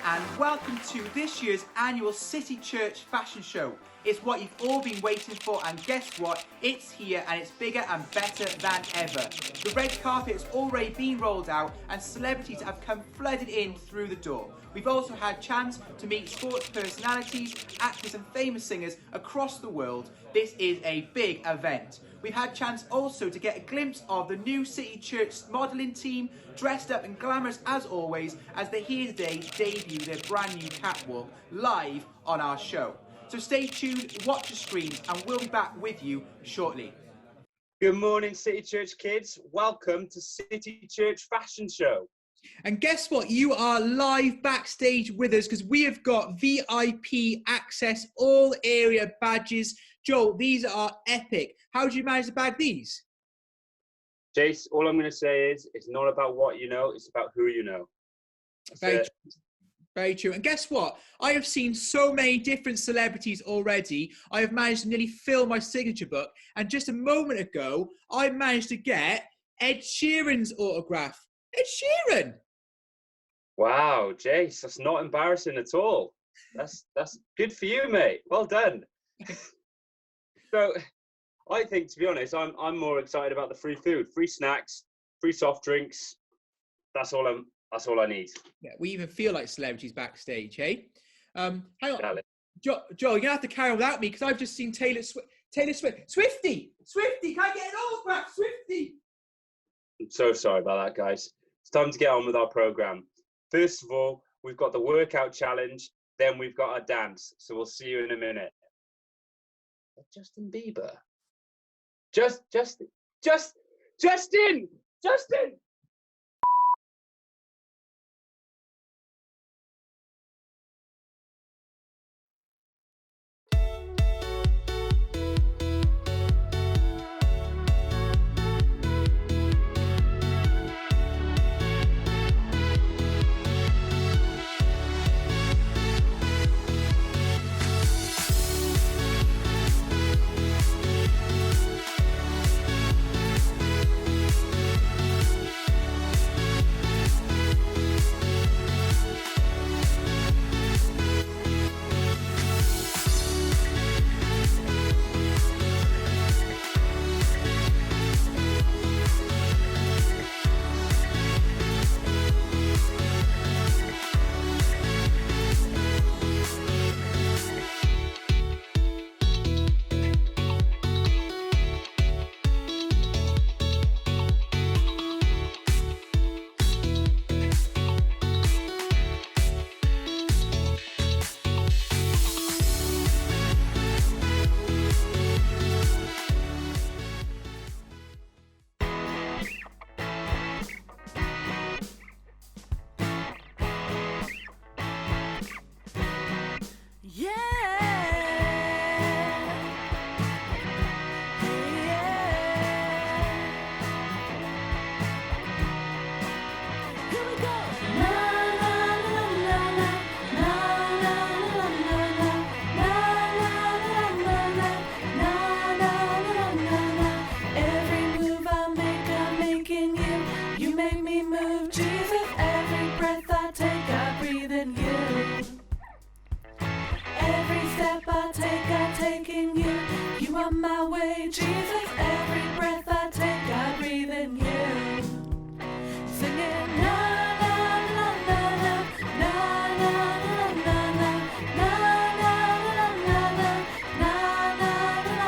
and welcome to this year's annual City Church Fashion Show. It's what you've all been waiting for, and guess what? It's here and it's bigger and better than ever. The red carpet has already been rolled out and celebrities have come flooded in through the door. We've also had chance to meet sports personalities, actors and famous singers across the world. This is a big event. We've had chance also to get a glimpse of the new City Church modelling team, dressed up and glamorous as always, as they're here today to debut their brand new catwalk live on our show. So stay tuned, watch the screens, and we'll be back with you shortly. Good morning, City Church kids. Welcome to City Church Fashion Show. And guess what? You are live backstage with us because we have got VIP access, all area badges. Joel, these are epic. How did you manage to bag these? Jace, all I'm going to say is it's not about what you know, it's about who you know. Very true. And guess what? I have seen so many different celebrities already. I have managed to nearly fill my signature book. And just a moment ago, I managed to get Ed Sheeran's autograph. Ed Sheeran! Wow, Jace, that's not embarrassing at all. That's good for you, mate. Well done. So, I think, to be honest, I'm more excited about the free food, free snacks, free soft drinks. That's all I need. Yeah, we even feel like celebrities backstage, hey? Hang on. Joe, you're gonna have to carry on without me because I've just seen Taylor Swift. Swifty, can I get an autograph, Swifty? I'm so sorry about that, guys. It's time to get on with our program. First of all, we've got the workout challenge, then we've got our dance. So we'll see you in a minute. Justin Bieber. Justin! Jesus, every breath I take, I breathe in you. Singing na na na na na na na na na na na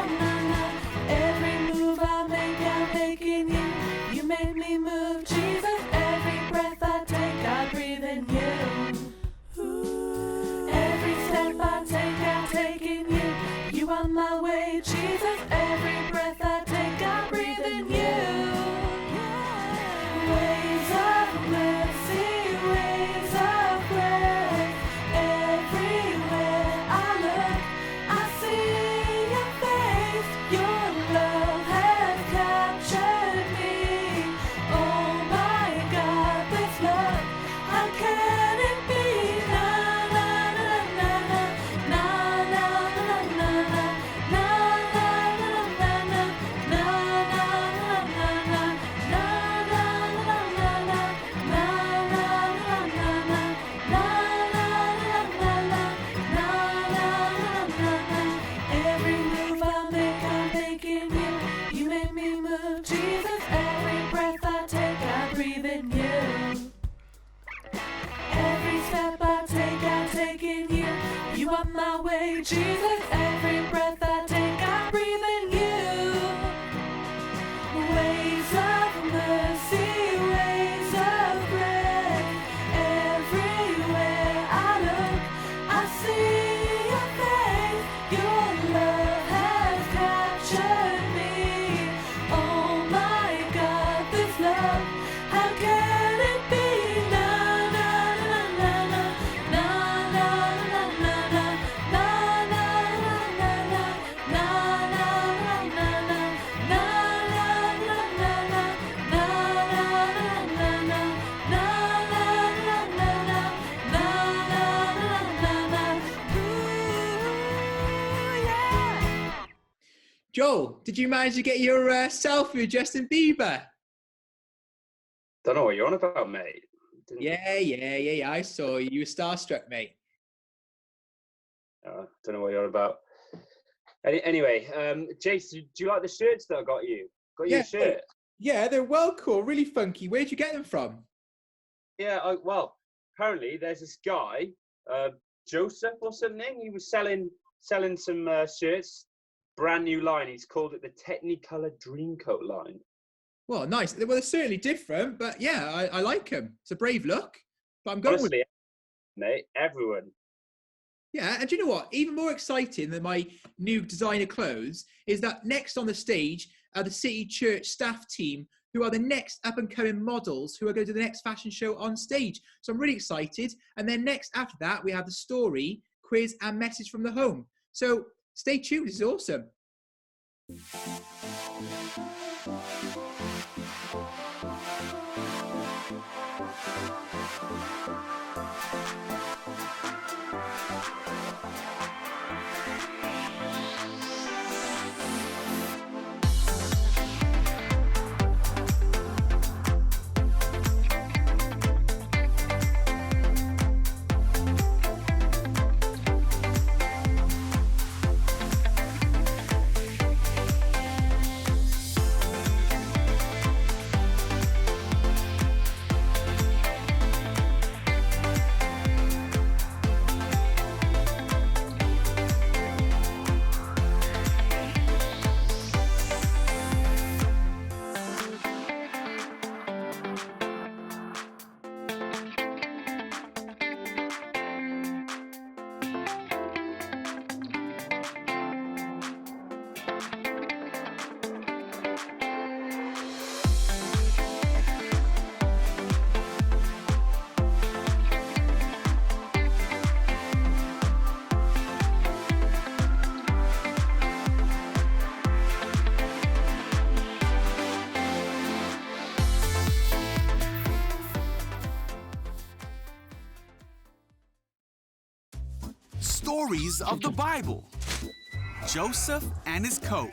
na na. Every move I make, I'm making you. You make me move, Jesus. Every breath I take, I breathe in you. Every step I take, I'm taking you. You are my way, Jesus. Every breath I take. Jesus, every breath I take, I breathe in you. Waves of mercy, waves of grace. Everywhere I look, I see your face. Your love has captured me. Oh my God, this love, how can it be? Na na na na na na na na na na na na na na na Joel, did you manage to get your selfie with Justin Bieber? Don't know what you're on about, mate. Yeah. I saw you. You were starstruck, mate. Don't know what you're on about. Anyway, Jace, do you like the shirts that I got you? Got you a shirt? Yeah, they're well cool, really funky. Where'd you get them from? Yeah, well, apparently there's this guy, Joseph or something. He was selling some shirts, brand new line. He's called it the Technicolor Dreamcoat line. Well, nice. Well, they're certainly different, but yeah, I like them. It's a brave look, but I'm going with Honestly, mate, everyone. Yeah, and do you know what? Even more exciting than my new designer clothes is that next on the stage are the City Church staff team, who are the next up-and-coming models who are going to do the next fashion show on stage. So I'm really excited. And then next after that, we have the story, quiz, and message from the home. So stay tuned. This is awesome. Stories of the Bible. Joseph and his coat.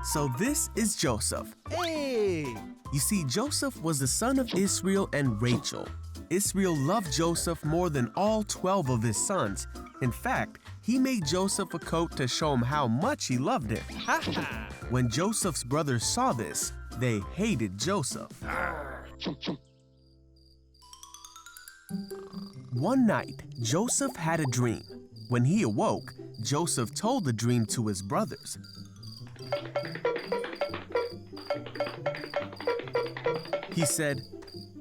So this is Joseph. Hey! You see, Joseph was the son of Israel and Rachel. Israel loved Joseph more than all 12 of his sons. In fact, he made Joseph a coat to show him how much he loved him. When Joseph's brothers saw this, they hated Joseph. One night, Joseph had a dream. When he awoke, Joseph told the dream to his brothers. He said,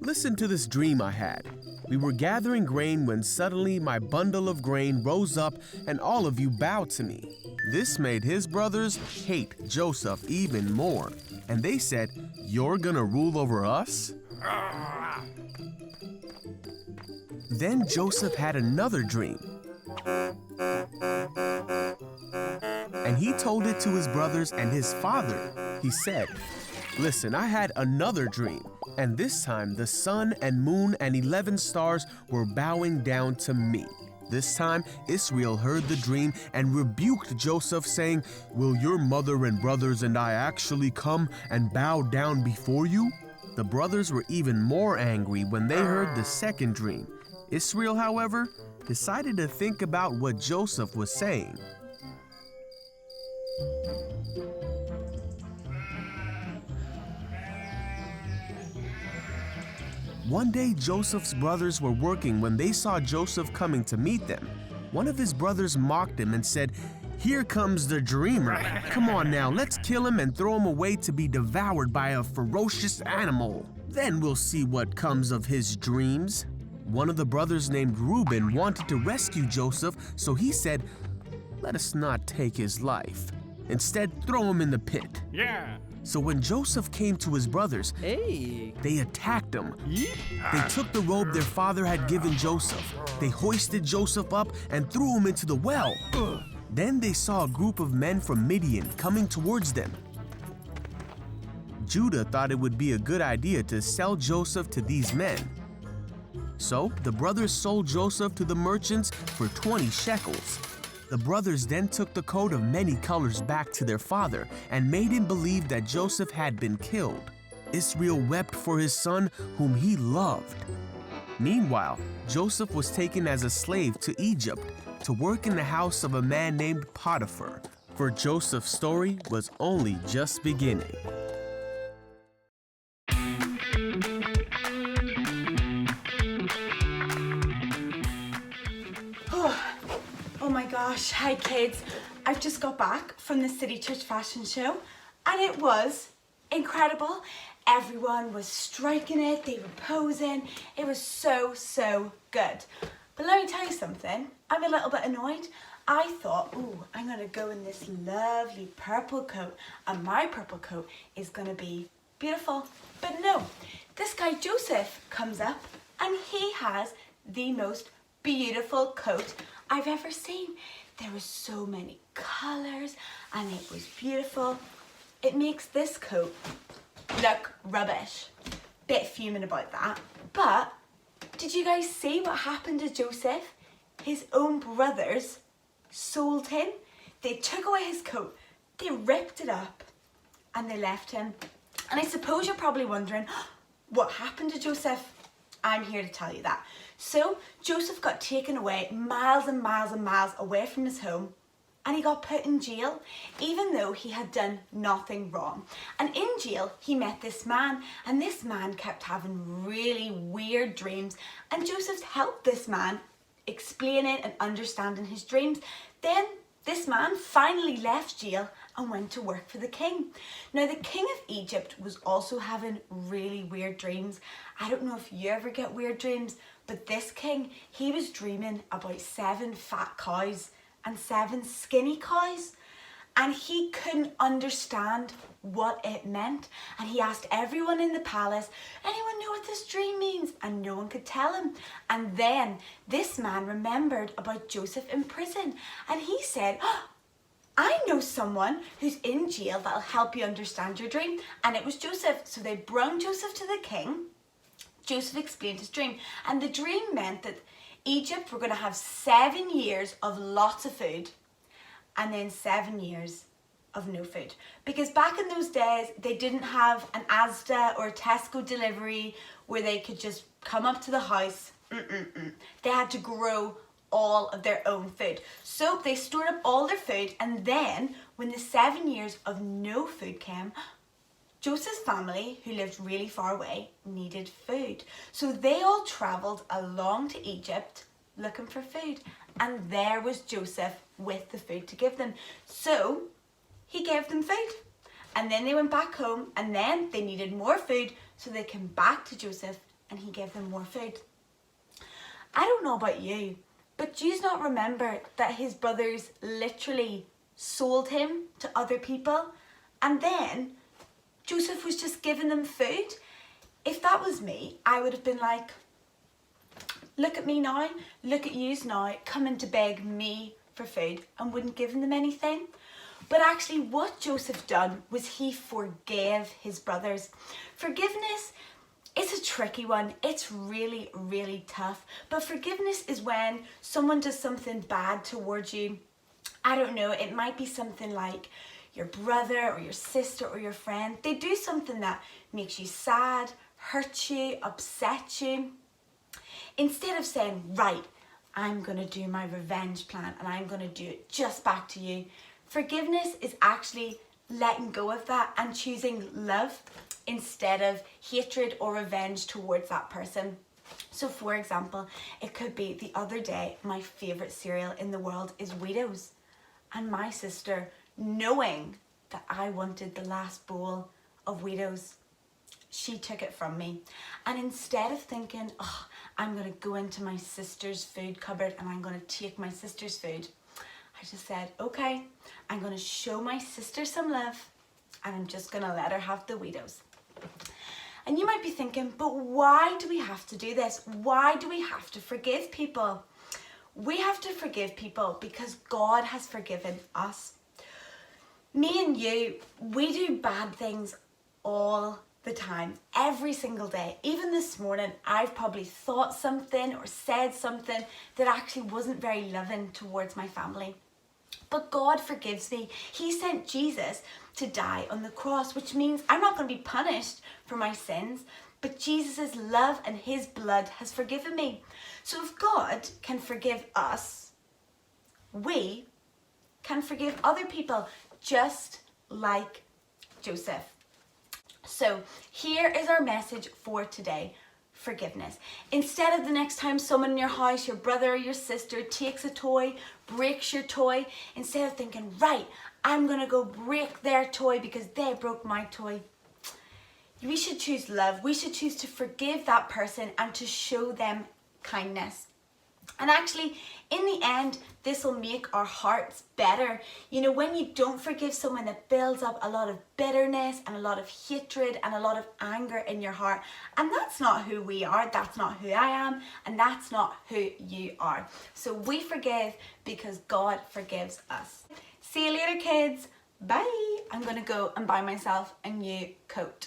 "Listen to this dream I had. We were gathering grain when suddenly my bundle of grain rose up and all of you bowed to me." This made his brothers hate Joseph even more. And they said, "You're gonna rule over us?" Then Joseph had another dream. And he told it to his brothers and his father. He said, "Listen, I had another dream. And this time the sun and moon and 11 stars were bowing down to me." This time Israel heard the dream and rebuked Joseph, saying, "Will your mother and brothers and I actually come and bow down before you?" The brothers were even more angry when they heard the second dream. Israel, however, decided to think about what Joseph was saying. One day, Joseph's brothers were working when they saw Joseph coming to meet them. One of his brothers mocked him and said, "Here comes the dreamer. Come on now, let's kill him and throw him away to be devoured by a ferocious animal. Then we'll see what comes of his dreams." One of the brothers named Reuben wanted to rescue Joseph, so he said, "Let us not take his life. Instead, throw him in the pit." Yeah. So when Joseph came to his brothers, Hey. they attacked him. They took the robe their father had given Joseph. They hoisted Joseph up and threw him into the well. Then they saw a group of men from Midian coming towards them. Judah thought it would be a good idea to sell Joseph to these men. So the brothers sold Joseph to the merchants for 20 shekels. The brothers then took the coat of many colors back to their father and made him believe that Joseph had been killed. Israel wept for his son whom he loved. Meanwhile, Joseph was taken as a slave to Egypt to work in the house of a man named Potiphar, for Joseph's story was only just beginning. Oh my gosh, hi kids. I've just got back from the City Church fashion show and it was incredible. Everyone was striking it, they were posing. It was so good. But let me tell you something, I'm a little bit annoyed. I thought, ooh, I'm gonna go in this lovely purple coat and my purple coat is gonna be beautiful. But no, this guy Joseph comes up and he has the most beautiful coat I've ever seen. There were so many colours and it was beautiful. It makes this coat look rubbish. Bit fuming about that. But did you guys see what happened to Joseph? His own brothers sold him. They took away his coat, they ripped it up and they left him. And I suppose you're probably wondering, what happened to Joseph? I'm here to tell you that. So Joseph got taken away miles and miles and miles away from his home and he got put in jail even though he had done nothing wrong. And in jail he met this man and this man kept having really weird dreams and Joseph helped this man explaining and understanding his dreams. Then this man finally left jail and went to work for the king. Now the king of Egypt was also having really weird dreams. I don't know if you ever get weird dreams, but this king, he was dreaming about 7 fat cows and 7 skinny cows. And he couldn't understand what it meant. And he asked everyone in the palace, anyone know what this dream means? And no one could tell him. And then this man remembered about Joseph in prison. And he said, oh, I know someone who's in jail that'll help you understand your dream. And it was Joseph. So they brought Joseph to the king. Joseph explained his dream. And the dream meant that Egypt were going to have 7 years of lots of food. And then 7 years of no food. Because back in those days, they didn't have an Asda or Tesco delivery where they could just come up to the house. They had to grow all of their own food. So they stored up all their food, and then when the 7 years of no food came, Joseph's family, who lived really far away, needed food. So they all travelled along to Egypt looking for food. And there was Joseph with the food to give them. So he gave them food. And then they went back home and then they needed more food. So they came back to Joseph and he gave them more food. I don't know about you, but do you not remember that his brothers literally sold him to other people? And then Joseph was just giving them food. If that was me, I would have been like, look at me now, look at yous now, coming to beg me for food, and wouldn't give them anything. But actually what Joseph done was he forgave his brothers. Forgiveness is a tricky one. It's really, really tough. But forgiveness is when someone does something bad towards you. I don't know, it might be something like your brother or your sister or your friend. They do something that makes you sad, hurts you, upsets you. Instead of saying, right, I'm going to do my revenge plan and I'm going to do it just back to you, forgiveness is actually letting go of that and choosing love instead of hatred or revenge towards that person. So for example, it could be the other day, my favourite cereal in the world is Wheatos. And my sister, knowing that I wanted the last bowl of Wheatos, she took it from me. And instead of thinking, oh, I'm going to go into my sister's food cupboard and I'm going to take my sister's food, I just said, okay, I'm going to show my sister some love and I'm just going to let her have the Wheatos. And you might be thinking, but why do we have to do this? Why do we have to forgive people? We have to forgive people because God has forgiven us. Me and you, we do bad things all the time, every single day. Even this morning, I've probably thought something or said something that actually wasn't very loving towards my family. But God forgives me. He sent Jesus to die on the cross, which means I'm not going to be punished for my sins, but Jesus' love and his blood has forgiven me. So if God can forgive us, we can forgive other people, just like Joseph. So here is our message for today. Forgiveness. Instead of the next time someone in your house, your brother or your sister, takes a toy, breaks your toy, instead of thinking, right, I'm going to go break their toy because they broke my toy, we should choose love. We should choose to forgive that person and to show them kindness. And actually, in the end, this will make our hearts better. You know, when you don't forgive someone, that builds up a lot of bitterness and a lot of hatred and a lot of anger in your heart. And that's not who we are. That's not who I am. And that's not who you are. So we forgive because God forgives us. See you later, kids. Bye. I'm going to go and buy myself a new coat.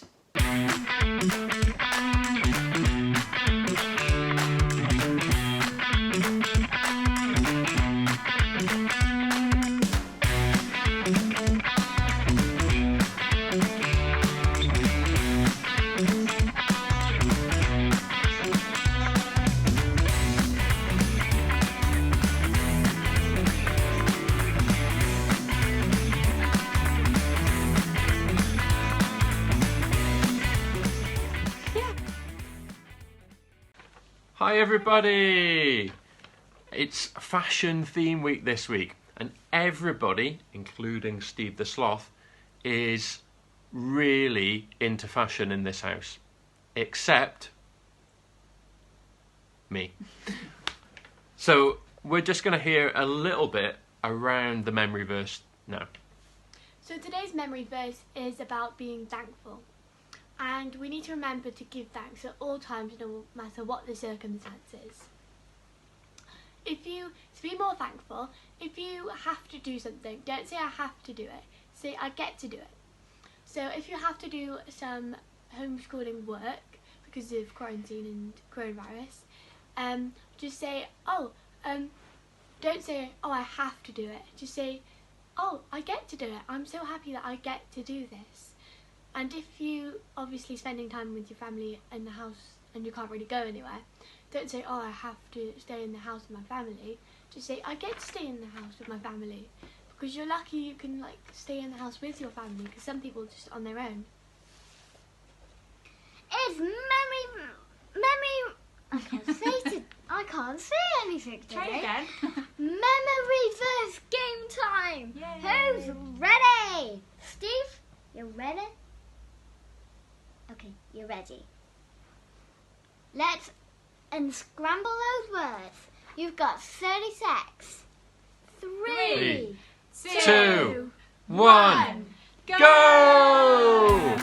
Hi everybody! It's Fashion Theme Week this week, and everybody, including Steve the Sloth, is really into fashion in this house, except me. So we're just going to hear a little bit around the memory verse now. So today's memory verse is about being thankful. And we need to remember to give thanks at all times, no matter what the circumstances. To be more thankful, if you have to do something, don't say I have to do it, say I get to do it. So if you have to do some homeschooling work because of quarantine and coronavirus, just say, don't say, oh, I have to do it. Just say, oh, I get to do it. I'm so happy that I get to do this. And if you obviously spending time with your family in the house and you can't really go anywhere, don't say, oh, I have to stay in the house with my family. Just say, I get to stay in the house with my family. Because you're lucky you can stay in the house with your family, because some people are just on their own. It's I can't say anything today. Try again. Memory verse game time. Yay. Who's ready? Steve, you ready? Okay, you're ready. Let's unscramble those words. You've got 30 seconds. 3, 2, 1, go!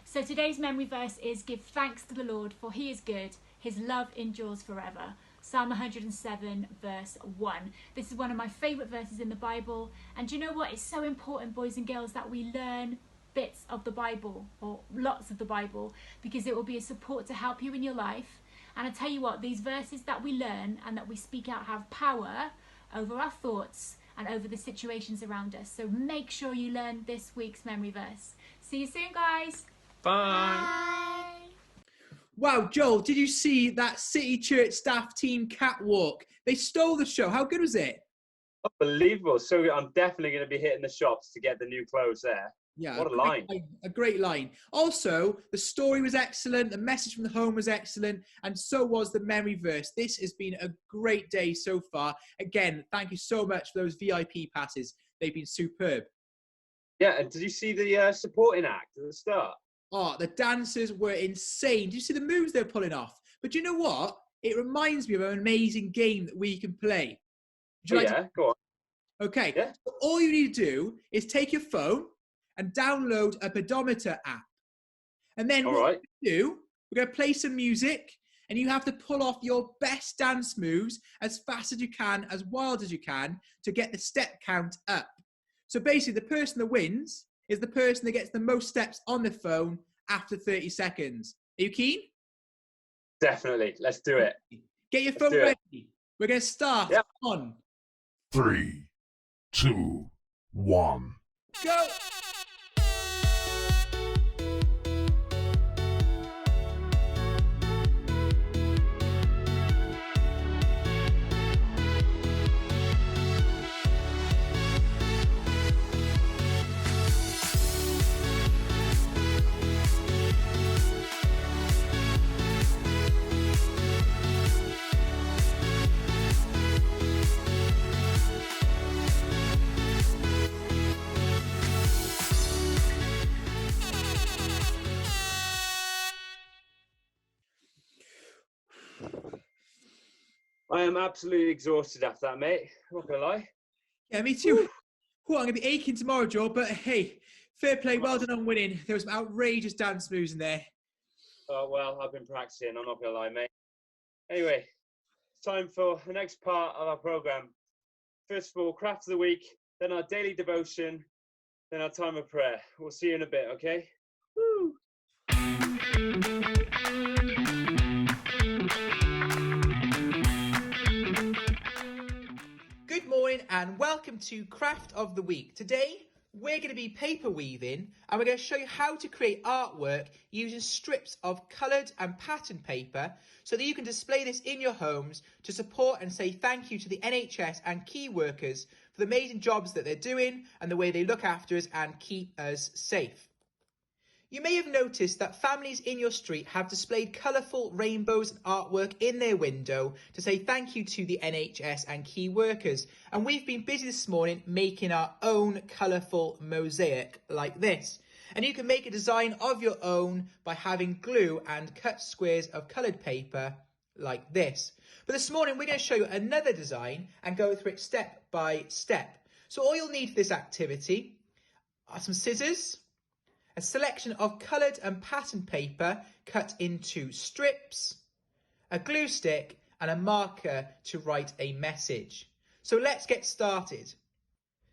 So today's memory verse is give thanks to the Lord for he is good, his love endures forever. Psalm 107 verse 1. This is one of my favourite verses in the Bible. And do you know what? It's so important, boys and girls, that we learn bits of the Bible, or lots of the Bible, because it will be a support to help you in your life. And I tell you what, these verses that we learn and that we speak out have power over our thoughts and over the situations around us. So make sure you learn this week's memory verse. See you soon, guys. Bye. Wow, Joel, did you see that City Church staff team catwalk? They stole the show. How good was it? Unbelievable. So I'm definitely going to be hitting the shops to get the new clothes there. Yeah, What a line. A great line. Also, the story was excellent. The message from the home was excellent. And so was the memory verse. This has been a great day so far. Again, thank you so much for those VIP passes. They've been superb. Yeah, and did you see the supporting act at the start? Oh, the dancers were insane. Did you see the moves they were pulling off? But you know what? It reminds me of an amazing game that we can play. Would you Go on. Okay. Yeah. So all you need to do is take your phone and download a pedometer app. And then what we're going to do, we're going to play some music, and you have to pull off your best dance moves as fast as you can, as wild as you can, to get the step count up. So basically, the person that wins is the person that gets the most steps on the phone after 30 seconds. Are you keen? Definitely. Let's do it. Get your phone ready. We're going to start on 3, 2, 1. Go! I am absolutely exhausted after that, mate. I'm not going to lie. Yeah, me too. I'm going to be aching tomorrow, Joe, but hey, fair play, well done on winning. There was some outrageous dance moves in there. Oh, well, I've been practicing, I'm not going to lie, mate. Anyway, it's time for the next part of our programme. First of all, craft of the week, then our daily devotion, then our time of prayer. We'll see you in a bit, okay? Woo! Good morning and welcome to Craft of the Week. Today, we're going to be paper weaving and we're going to show you how to create artwork using strips of coloured and pattern paper so that you can display this in your homes to support and say thank you to the NHS and key workers for the amazing jobs that they're doing and the way they look after us and keep us safe. You may have noticed that families in your street have displayed colourful rainbows and artwork in their window to say thank you to the NHS and key workers. And we've been busy this morning making our own colourful mosaic like this. And you can make a design of your own by having glue and cut squares of coloured paper like this. But this morning we're going to show you another design and go through it step by step. So all you'll need for this activity are some scissors, a selection of coloured and pattern paper cut into strips, a glue stick and a marker to write a message. So let's get started.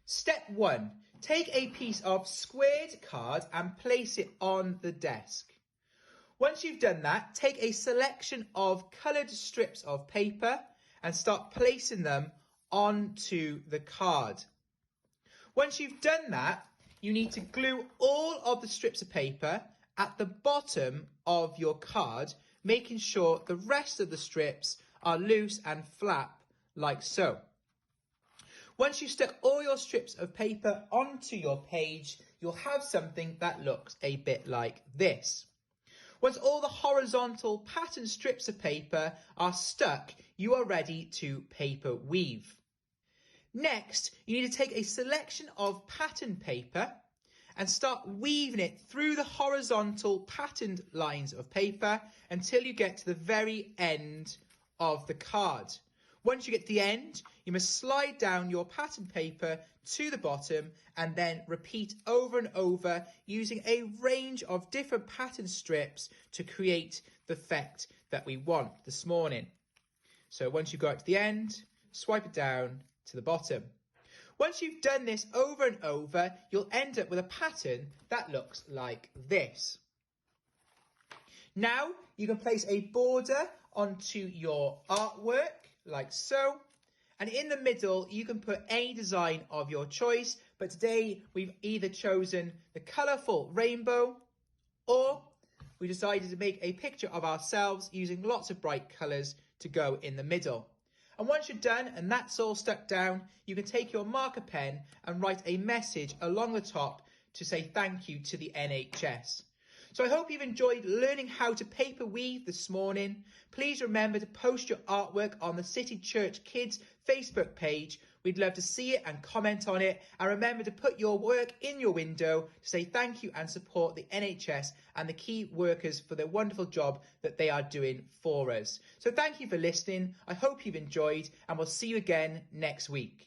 Step 1. Take a piece of squared card and place it on the desk. Once you've done that, take a selection of coloured strips of paper and start placing them onto the card. Once you've done that, you need to glue all of the strips of paper at the bottom of your card, making sure the rest of the strips are loose and flap like so. Once you've stuck all your strips of paper onto your page, you'll have something that looks a bit like this. Once all the horizontal pattern strips of paper are stuck, you are ready to paper weave. Next, you need to take a selection of pattern paper and start weaving it through the horizontal patterned lines of paper until you get to the very end of the card. Once you get to the end, you must slide down your pattern paper to the bottom and then repeat over and over using a range of different pattern strips to create the effect that we want this morning. So once you go out to the end, swipe it down to the bottom. Once you've done this over and over, you'll end up with a pattern that looks like this. Now you can place a border onto your artwork like so. And in the middle, you can put any design of your choice. But today we've either chosen the colourful rainbow, or we decided to make a picture of ourselves using lots of bright colours to go in the middle. And once you're done and that's all stuck down, you can take your marker pen and write a message along the top to say thank you to the NHS. So I hope you've enjoyed learning how to paper weave this morning. Please remember to post your artwork on the City Church Kids Facebook page. We'd love to see it and comment on it. And remember to put your work in your window to say thank you and support the NHS and the key workers for their wonderful job that they are doing for us. So thank you for listening. I hope you've enjoyed, and we'll see you again next week.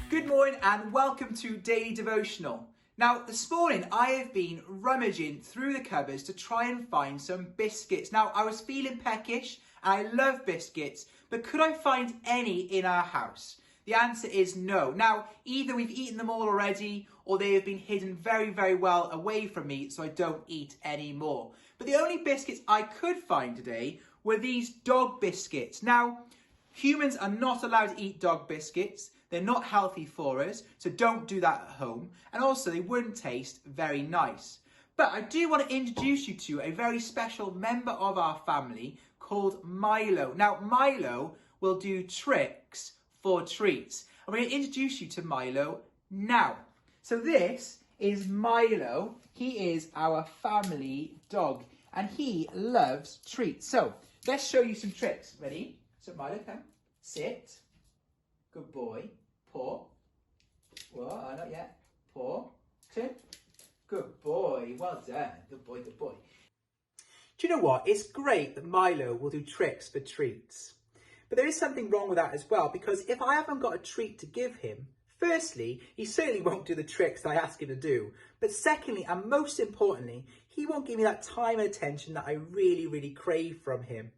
Good morning and welcome to Daily Devotional. Now, this morning I have been rummaging through the cupboards to try and find some biscuits. Now, I was feeling peckish and I love biscuits, but could I find any in our house? The answer is no. Now, either we've eaten them all already or they have been hidden very, very well away from me so I don't eat any more. But the only biscuits I could find today were these dog biscuits. Now, humans are not allowed to eat dog biscuits. They're not healthy for us, so don't do that at home. And also, they wouldn't taste very nice. But I do want to introduce you to a very special member of our family called Milo. Now, Milo will do tricks for treats. I'm going to introduce you to Milo now. So this is Milo. He is our family dog, and he loves treats. So let's show you some tricks. Ready? So Milo, come. Sit. Good boy. Paw. Whoa, not yet. Paw. Two. Good boy. Well done. Good boy, good boy. Do you know what? It's great that Milo will do tricks for treats. But there is something wrong with that as well, because if I haven't got a treat to give him, firstly, he certainly won't do the tricks that I ask him to do. But secondly, and most importantly, he won't give me that time and attention that I really, really crave from him.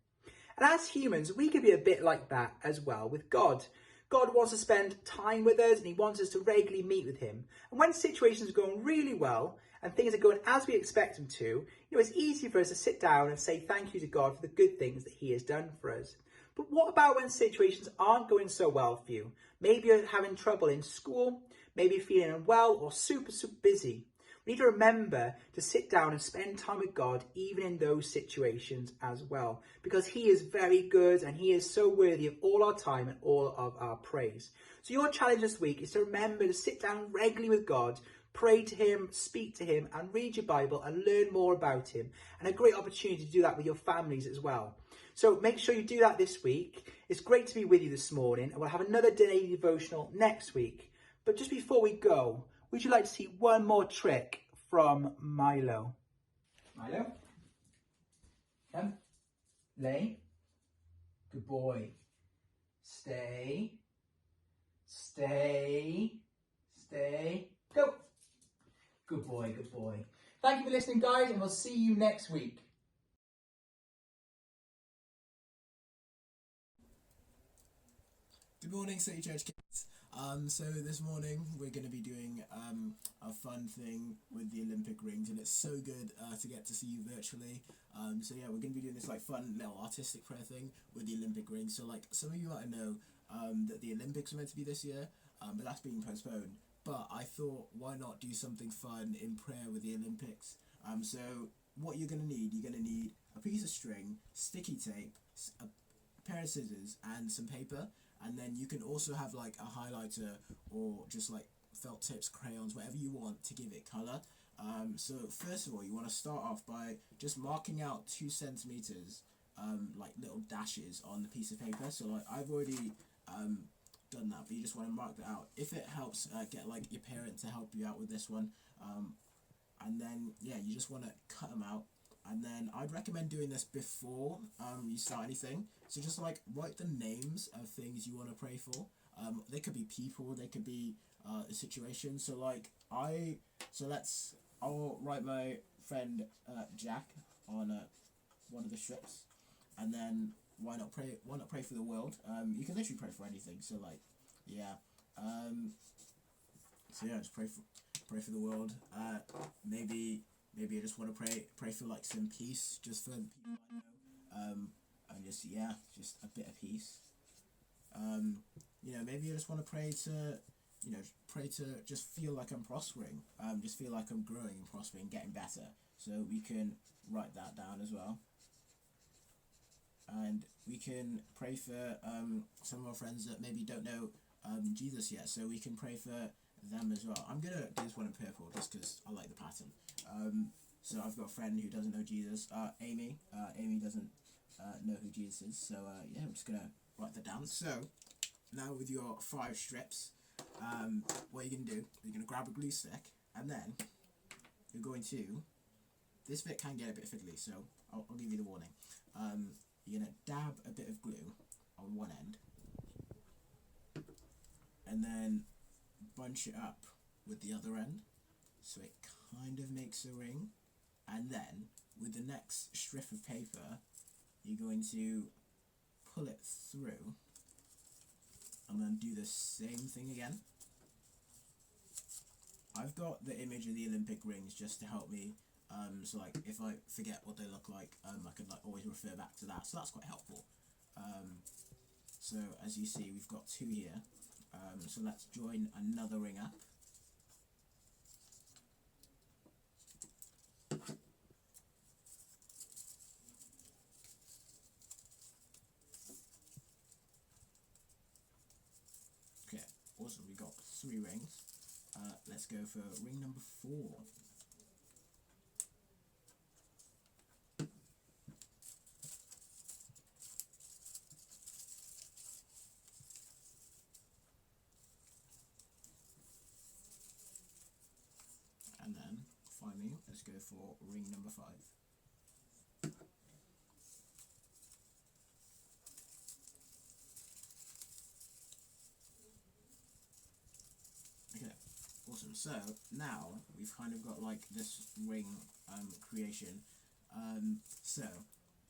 And as humans, we can be a bit like that as well with God. God wants to spend time with us and he wants us to regularly meet with him. And when situations are going really well and things are going as we expect them to, it's easy for us to sit down and say thank you to God for the good things that he has done for us. But what about when situations aren't going so well for you? Maybe you're having trouble in school, maybe you're feeling unwell or super busy. We need to remember to sit down and spend time with God even in those situations as well, because he is very good and he is so worthy of all our time and all of our praise. So your challenge this week is to remember to sit down regularly with God, pray to him, speak to him and read your Bible and learn more about him, and a great opportunity to do that with your families as well. So make sure you do that this week. It's great to be with you this morning, and we'll have another daily devotional next week. But just before we go, would you like to see one more trick from Milo? Milo? Come. Lay. Good boy. Stay. Stay. Stay. Go. Good boy, good boy. Thank you for listening, guys, and we'll see you next week. Good morning, City Church kids. So this morning we're going to be doing a fun thing with the Olympic rings, and it's so good to get to see you virtually. So yeah, we're going to be doing this like fun little artistic prayer thing with the Olympic rings. So like some of you might know that the Olympics are meant to be this year, but that's been postponed. But I thought, why not do something fun in prayer with the Olympics? So what you're going to need a piece of string, sticky tape, a pair of scissors and some paper. And then you can also have like a highlighter or just like felt tips, crayons, whatever you want to give it colour. So first of all, you want to start off by just marking out 2 centimeters, like little dashes on the piece of paper. So like I've already done that, but you just want to mark that out. If it helps, get like your parent to help you out with this one. And then yeah, you just want to cut them out. And then I'd recommend doing this before you start anything. So just like write the names of things you want to pray for. They could be people, they could be a situation. So like I'll write my friend Jack on one of the strips, and then why not pray? Why not pray for the world? You can literally pray for anything. So like, yeah. So yeah, just pray for the world. Maybe I just want to pray for like some peace, just for the people I know. And just a bit of peace. Maybe I just want to pray to just feel like I'm prospering. Just feel like I'm growing and prospering, getting better. So we can write that down as well. And we can pray for some of our friends that maybe don't know Jesus yet. So we can pray for them as well. I'm gonna do this one in purple just because I like the pattern. So I've got a friend who doesn't know Jesus, Amy. Amy doesn't know who Jesus is. So yeah, I'm just gonna write that down. So now with your 5 strips, what you're gonna do, you're gonna grab a glue stick, and then you're going to. This bit can get a bit fiddly, so I'll give you the warning. You're gonna dab a bit of glue on one end, and then bunch it up with the other end, so it kind of makes a ring. And then with the next strip of paper, you're going to pull it through, and then do the same thing again. I've got the image of the Olympic rings just to help me. So like if I forget what they look like, I can like always refer back to that. So that's quite helpful. So as you see, we've got 2 here. So let's join another ring up. Okay, awesome. We got 3 rings. Let's go for ring number 4. And then finally, let's go for ring number 5. Okay, awesome. So now we've kind of got like this ring creation. So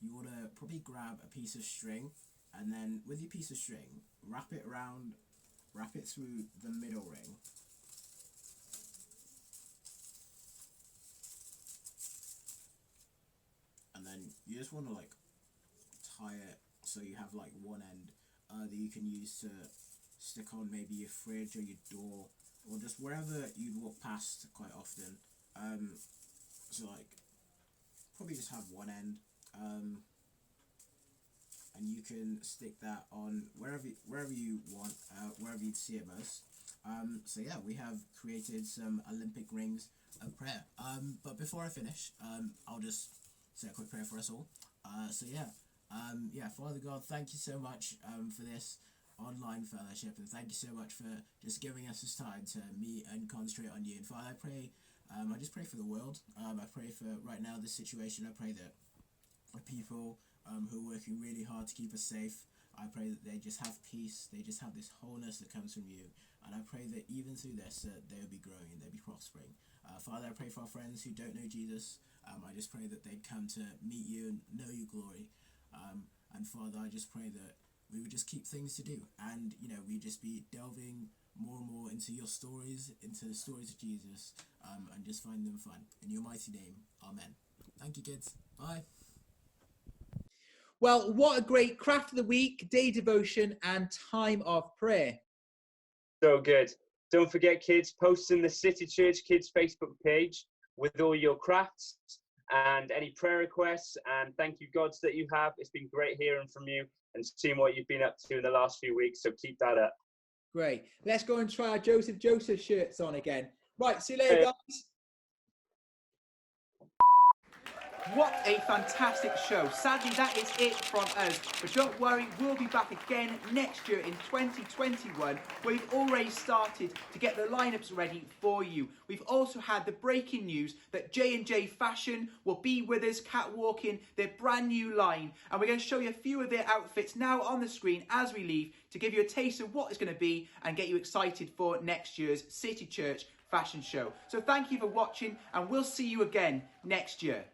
you want to probably grab a piece of string, and then with your piece of string, wrap it through the middle ring. And then you just want to like tie it so you have like one end that you can use to stick on maybe your fridge or your door, or just wherever you'd walk past quite often. So like probably just have one end, and you can stick that on wherever you want, wherever you'd see it most. So yeah, we have created some Olympic rings of prayer. But before I finish, I'll just say a quick prayer for us all. Father God, thank you so much for this online fellowship, and thank you so much for just giving us this time to meet and concentrate on you. And Father, I pray, I just pray for the world. I pray for right now this situation. I pray that people who are working really hard to keep us safe, I pray that they just have peace, they just have this wholeness that comes from you. And I pray that even through this, they will be growing and they'll be prospering. Father, I pray for our friends who don't know Jesus. I just pray that they'd come to meet you and know your glory. And Father, I just pray that we would just keep things to do, and we just be delving more and more into your stories, into the stories of Jesus, and just find them fun. In your mighty name, amen. Thank you, kids. Bye. Well, what a great craft of the week, day devotion, and time of prayer. So good. Don't forget, kids, post in the City Church Kids Facebook page with all your crafts and any prayer requests. And thank you, gods, that you have. It's been great hearing from you and seeing what you've been up to in the last few weeks. So keep that up. Great. Let's go and try our Joseph shirts on again. Right, see you later, guys. What a fantastic show. Sadly, that is it from us. But don't worry, we'll be back again next year in 2021. We've already started to get the lineups ready for you. We've also had the breaking news that J&J Fashion will be with us catwalking their brand new line. And we're going to show you a few of their outfits now on the screen as we leave to give you a taste of what it's going to be and get you excited for next year's City Church Fashion Show. So thank you for watching, and we'll see you again next year.